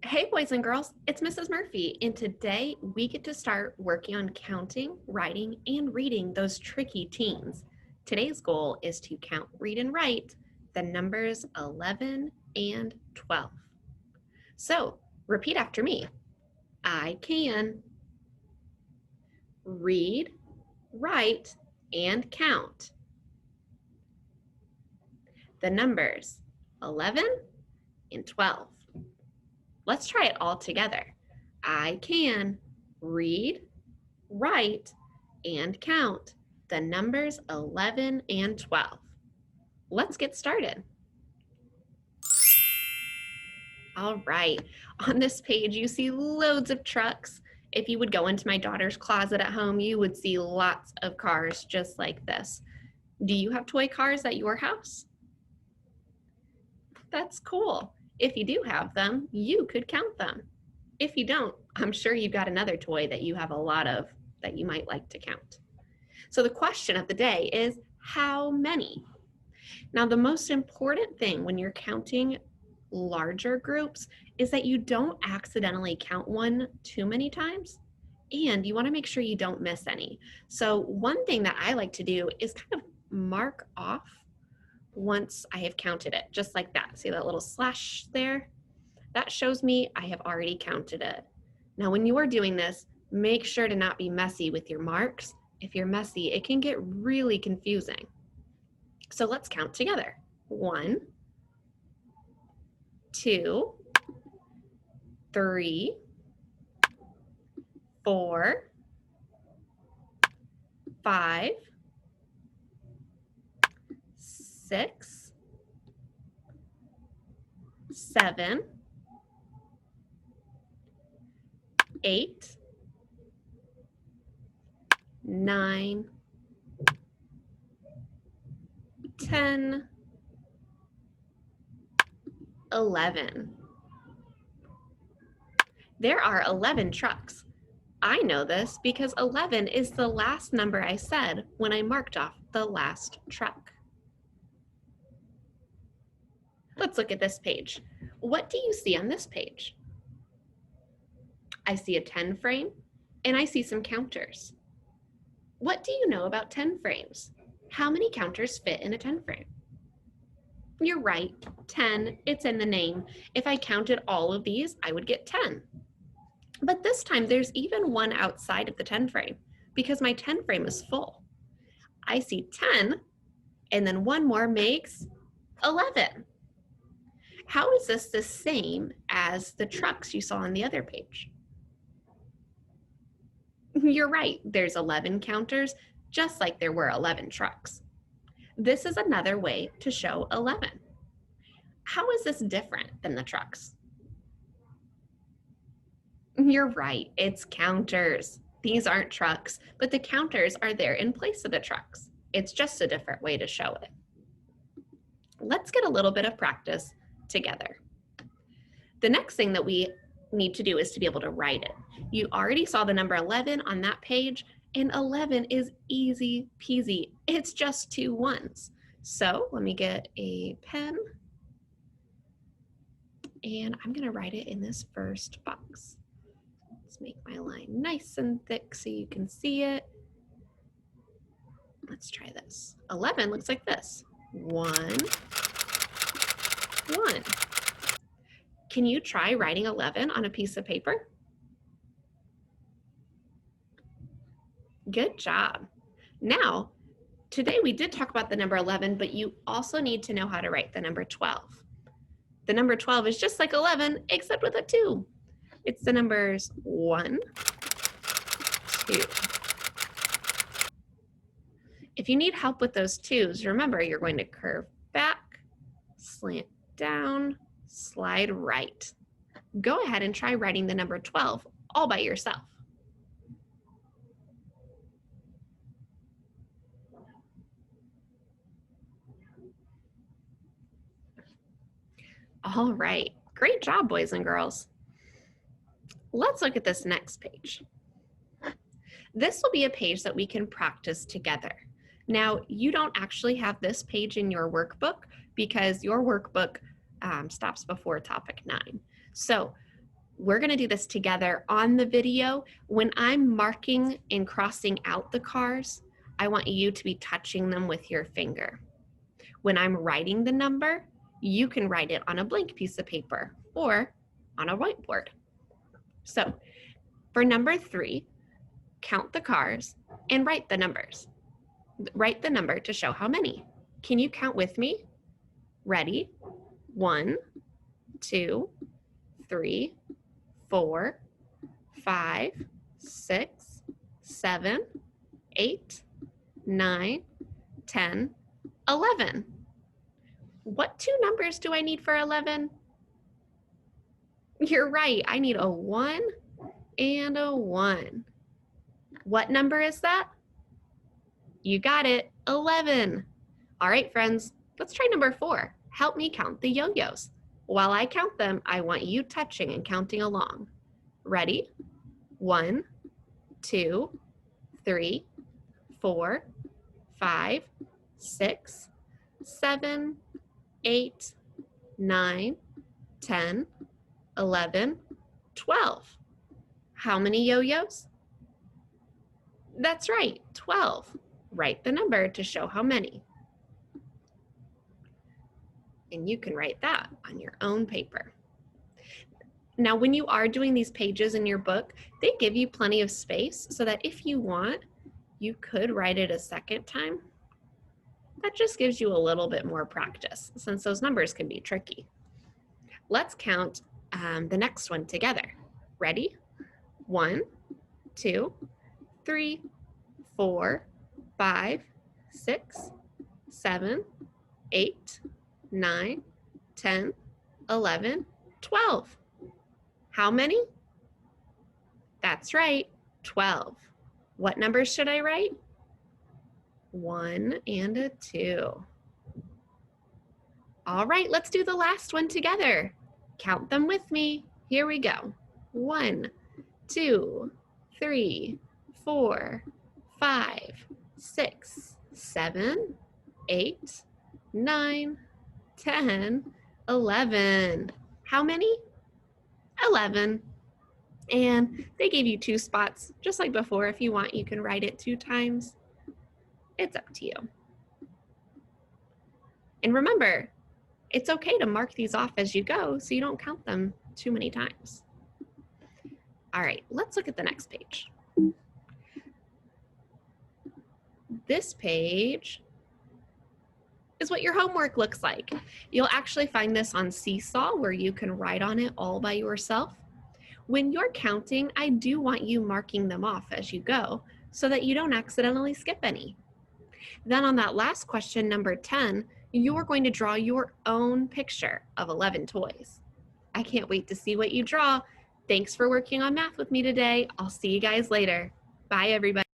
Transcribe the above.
Hey boys and girls, it's Mrs. Murphy, and today we get to start working on counting, writing, and reading those tricky teens. Today's goal is to count, read, and write the numbers 11 and 12. So repeat after me. I can read, write, and count the numbers 11 and 12. Let's try it all together. I can read, write, and count the numbers 11 and 12. Let's get started. All right, on this page, you see loads of trucks. If you would go into my daughter's closet at home, you would see lots of cars just like this. Do you have toy cars at your house? That's cool. If you do have them, you could count them. If you don't, I'm sure you've got another toy that you have a lot of that you might like to count. So the question of the day is, how many? Now, the most important thing when you're counting larger groups is that you don't accidentally count one too many times, and you want to make sure you don't miss any. So one thing that I like to do is kind of mark off once I have counted it, just like that. See that little slash there? That shows me I have already counted it. Now, when you are doing this, make sure to not be messy with your marks. If you're messy, it can get really confusing. So let's count together. 1, 2, 3, 4, 5, 6, 7, 8, 9, 10, 11. There are 11 trucks. I know this because 11 is the last number I said when I marked off the last truck. Let's look at this page. What do you see on this page? I see a 10 frame and I see some counters. What do you know about 10 frames? How many counters fit in a 10 frame? You're right, 10, it's in the name. If I counted all of these, I would get 10. But this time there's even one outside of the 10 frame because my 10 frame is full. I see 10 and then one more makes 11. How is this the same as the trucks you saw on the other page? You're right, there's 11 counters, just like there were 11 trucks. This is another way to show 11. How is this different than the trucks? You're right, it's counters. These aren't trucks, but the counters are there in place of the trucks. It's just a different way to show it. Let's get a little bit of practice together. The next thing that we need to do is to be able to write it. You already saw the number 11 on that page, and 11 is easy peasy. It's just 2 ones. So let me get a pen, and I'm gonna write it in this first box. Let's make my line nice and thick so you can see it. Let's try this. 11 looks like this. 1, 1. Can you try writing 11 on a piece of paper? Good job. Now, today we did talk about the number 11, but you also need to know how to write the number 12. The number 12 is just like 11, except with a 2. It's the numbers 1, 2. If you need help with those 2s, remember you're going to curve back, slant down, slide right. Go ahead and try writing the number 12 all by yourself. All right, great job, boys and girls. Let's look at this next page. This will be a page that we can practice together. Now, you don't actually have this page in your workbook because your workbook stops before topic 9. So we're going to do this together on the video. When I'm marking and crossing out the cars, I want you to be touching them with your finger. When I'm writing the number, you can write it on a blank piece of paper or on a whiteboard. So for number 3, count the cars and write the numbers. Write the number to show how many. Can you count with me? Ready? 1, 2, 3, 4, 5, 6, 7, 8, 9, 10, 11. What 2 numbers do I need for 11? You're right, I need a 1 and a 1. What number is that? You got it, 11. All right, friends, let's try number 4. Help me count the yo-yos. While I count them, I want you touching and counting along. Ready? 1, 2, 3, 4, 5, 6, 7, 8, 9, 10, 11, 12. How many yo-yos? That's right, 12. Write the number to show how many. And you can write that on your own paper. Now, when you are doing these pages in your book, they give you plenty of space so that if you want, you could write it a second time. That just gives you a little bit more practice since those numbers can be tricky. Let's count the next one together. Ready? 1, 2, 3, 4, 5, 6, 7, 8, 9, 10, 11, 12. How many? That's right, 12. What numbers should I write? 1 and a 2. All right, let's do the last one together. Count them with me. Here we go. 1, 2, 3, 4, 5, 6, 7, 8, 9, 10, 11. How many? 11. And they gave you 2 spots, just like before. If you want, you can write it 2 times. It's up to you. And remember, it's okay to mark these off as you go so you don't count them too many times. All right, let's look at the next page. This page is what your homework looks like. You'll actually find this on Seesaw where you can write on it all by yourself. When you're counting, I do want you marking them off as you go so that you don't accidentally skip any. Then on that last question, number 10, you're going to draw your own picture of 11 toys. I can't wait to see what you draw. Thanks for working on math with me today. I'll see you guys later. Bye, everybody.